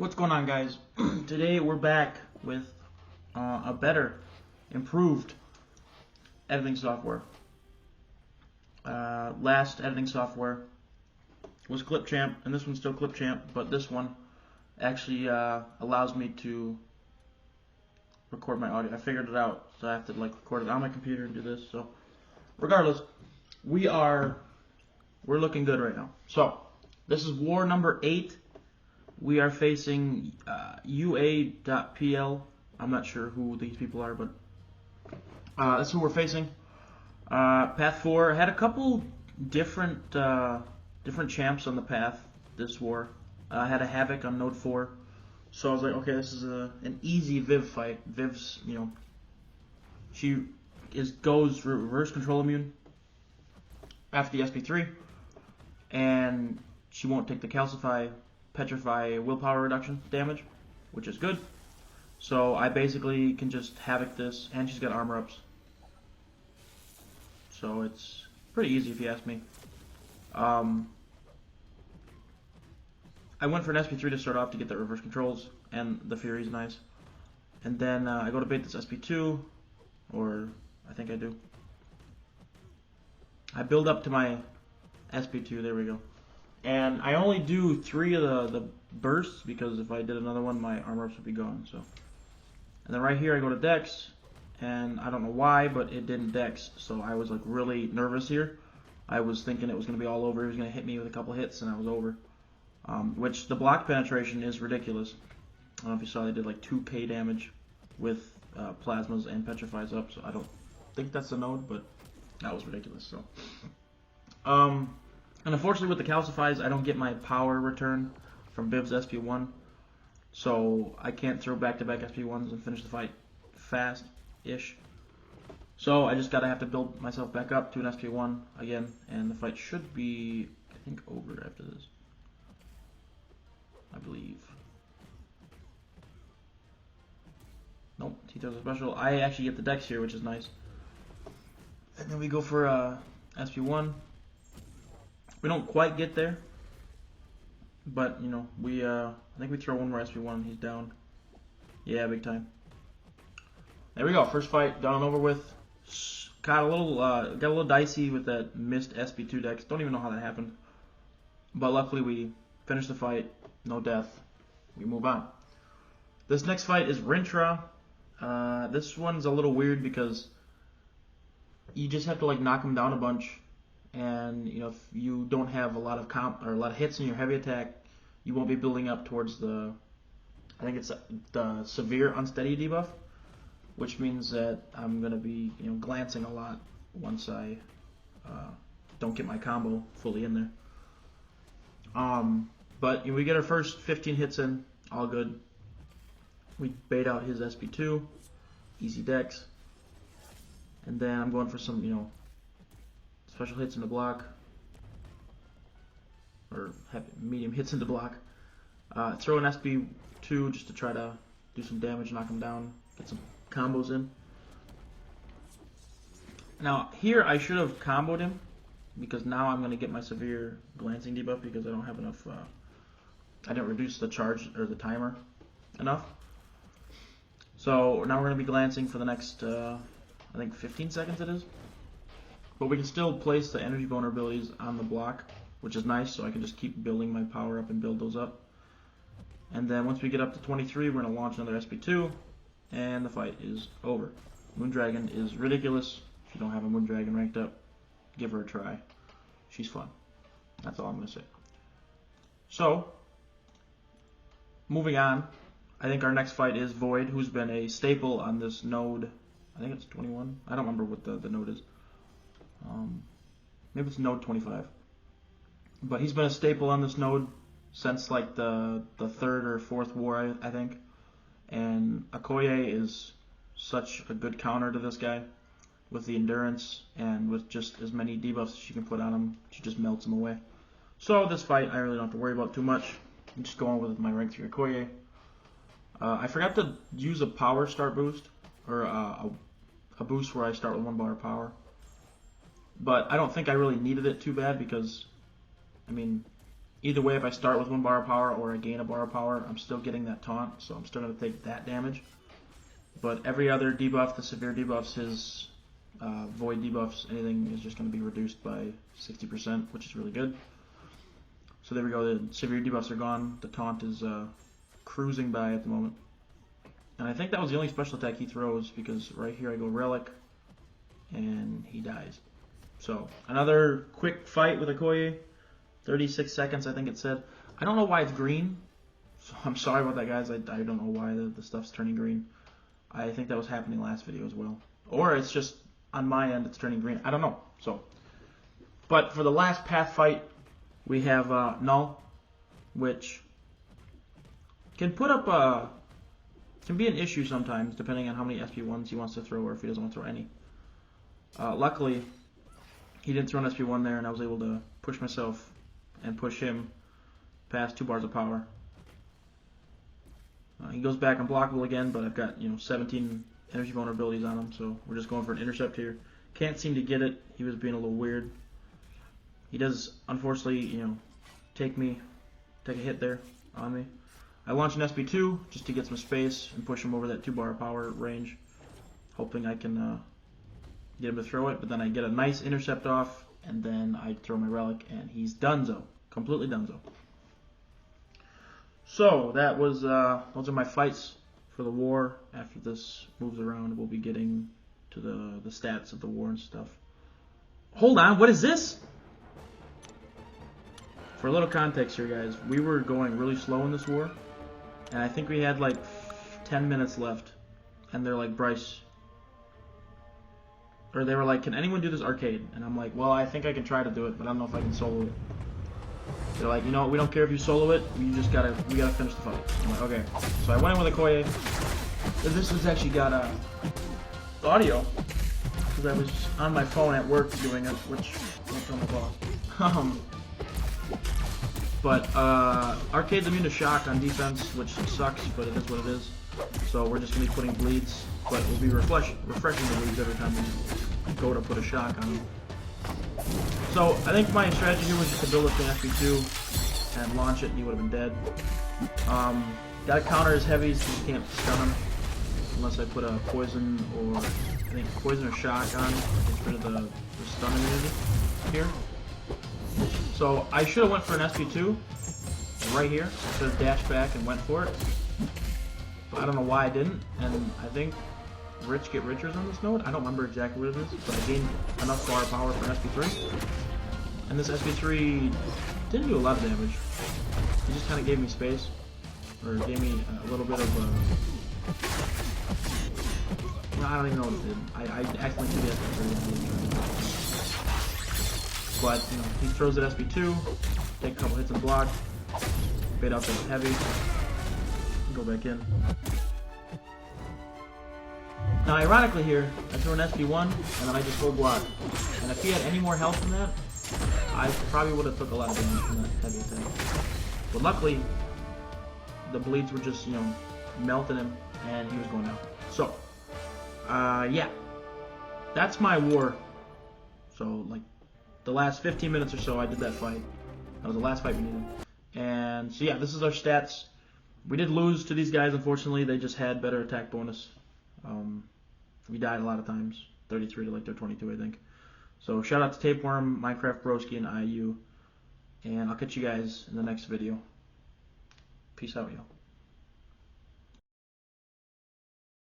What's going on, guys? Today we're back with a better, improved editing software. Last editing software was Clipchamp, and this one's still Clipchamp, but this one actually allows me to record my audio. I figured it out, so I have to record it on my computer and do this. So, regardless, we're looking good right now. So, this is war number 8. We are facing UA.PL. I'm not sure who these people are, but that's who we're facing. Path 4 had a couple different champs on the path this war. I had a Havoc on node 4, so I was like, okay, this is an easy Viv fight. Viv's, she goes reverse control immune after the SP3, and she won't take the calcify, petrify, willpower reduction damage, which is good. So I basically can just Havoc this, and she's got armor ups. So it's pretty easy if you ask me. I went for an SP3 to start off to get the reverse controls, and the Fury's nice. And then I go to bait this SP2, or I think I do. I build up to my SP2, there we go. And I only do 3 of the bursts, because if I did another one, my armor ups would be gone. So, and then right here I go to Dex, and I don't know why, but it didn't Dex, so I was really nervous here. I was thinking it was going to be all over. He was going to hit me with a couple hits, and I was over. Which the block penetration is ridiculous. I don't know if you saw, they did 2k damage with plasmas and petrifies up, so I don't think that's a node, but that was ridiculous. So, and unfortunately with the calcifies, I don't get my power return from Viv's SP1, so I can't throw back-to-back SP1s and finish the fight fast-ish. So I just have to build myself back up to an SP1 again, and the fight should be, I think, over after this. I believe. Nope, he throws a special. I actually get the Dex here, which is nice. And then we go for SP1. We don't quite get there, but I think we throw one more SP1 and he's down. Yeah, big time. There we go. First fight done and over with. Got a little dicey with that missed SP2 Dex. Don't even know how that happened, but luckily we finished the fight. No death. We move on. This next fight is Rintra. This one's a little weird because you just have to knock him down a bunch. And if you don't have a lot of hits in your heavy attack, you won't be building up towards I think it's the severe unsteady debuff, which means that I'm gonna be glancing a lot once I don't get my combo fully in there. But we get our first 15 hits in, all good. We bait out his SP2, easy Dex, and then I'm going for some special hits in the block, or medium hits in the block. Throw an SP2 just to try to do some damage, knock him down, get some combos in. Now here I should have comboed him, because now I'm going to get my severe glancing debuff because I don't have enough, I didn't reduce the charge or the timer enough. So now we're going to be glancing for the next, I think 15 seconds it is. But we can still place the energy vulnerabilities on the block, which is nice, so I can just keep building my power up and build those up. And then once we get up to 23, we're going to launch another SP2, and the fight is over. Moondragon is ridiculous. If you don't have a Moondragon ranked up, give her a try. She's fun. That's all I'm going to say. So, moving on, I think our next fight is Void, who's been a staple on this node. I think it's 21. I don't remember what the node is. Maybe it's node 25. But he's been a staple on this node since the 3rd or 4th war, I think. And Okoye is such a good counter to this guy with the endurance and with just as many debuffs as she can put on him. She just melts him away. So this fight I really don't have to worry about too much. I'm just going with my rank 3 Okoye. I forgot to use a power start boost, or a boost where I start with 1 bar of power. But I don't think I really needed it too bad because, either way, if I start with 1 bar of power or I gain a bar of power, I'm still getting that taunt, so I'm still going to take that damage. But every other debuff, the severe debuffs, his void debuffs, anything is just going to be reduced by 60%, which is really good. So there we go, the severe debuffs are gone, the taunt is cruising by at the moment. And I think that was the only special attack he throws, because right here I go Relic, and he dies. So, another quick fight with Okoye, 36 seconds I think it said. I don't know why it's green, so I'm sorry about that, guys. I don't know why the stuff's turning green. I think that was happening last video as well. Or it's just, on my end, it's turning green. I don't know. So, but for the last path fight, we have Null, which can put up can be an issue sometimes, depending on how many SP1s he wants to throw, or if he doesn't want to throw any. Luckily, he didn't throw an SP1 there, and I was able to push myself and push him past 2 bars of power. He goes back unblockable again, but I've got 17 energy vulnerabilities on him, so we're just going for an intercept here. Can't seem to get it. He was being a little weird. He does, unfortunately, take a hit there on me. I launch an SP2 just to get some space and push him over that 2 bar of power range, hoping I can get him to throw it. But then I get a nice intercept off, and then I throw my Relic, and he's donezo, completely donezo. So that was those are my fights for the war. After this moves around, we'll be getting to the stats of the war and stuff. Hold on, what is this? For a little context here, guys, we were going really slow in this war, and I think we had like 10 minutes left, and they're like, Bryce, or they were like, can anyone do this arcade? And I'm like, well, I think I can try to do it, but I don't know if I can solo it. They're like, you know what, we don't care if you solo it, we gotta finish the fight. I'm like, okay. So I went in with Okoye. This has actually got audio, because I was on my phone at work doing it, which won't tell my boss. But Arcade's immune to shock on defense, which sucks, but it is what it is. So we're just going to be putting bleeds, but we'll be refreshing the bleeds every time we go to put a shock on them. So I think my strategy here was just to build up the SP2 and launch it, and he would have been dead. Got to counter his heavies because you can't stun him unless I put a poison or poison or shock on to get rid of the stun immunity here. So I should have went for an SP2 right here. I should have dashed back and went for it. But I don't know why I didn't. And I think Rich get richer on this node. I don't remember exactly what it is, but I gained enough bar power for an SP3. And this SP3 didn't do a lot of damage. He just kind of gave me space, or gave me a little bit of well, I don't even know what it did. I accidentally did the SP3. But, he throws at SP2, take a couple hits and block, bait out the heavy, go back in. Now, ironically here, I throw an SP1, and then I just full block. And if he had any more health than that, I probably would have took a lot of damage from that heavy attack. But luckily, the bleeds were just, melting him, and he was going down. So, yeah. That's my war. So, like, the last 15 minutes or so, I did that fight. That was the last fight we needed. And so yeah, this is our stats. We did lose to these guys, unfortunately. They just had better attack bonus. We died a lot of times. 33 to like their 22, I think. So shout out to TA1, Minecraft Broski, and IU. And I'll catch you guys in the next video. Peace out, y'all.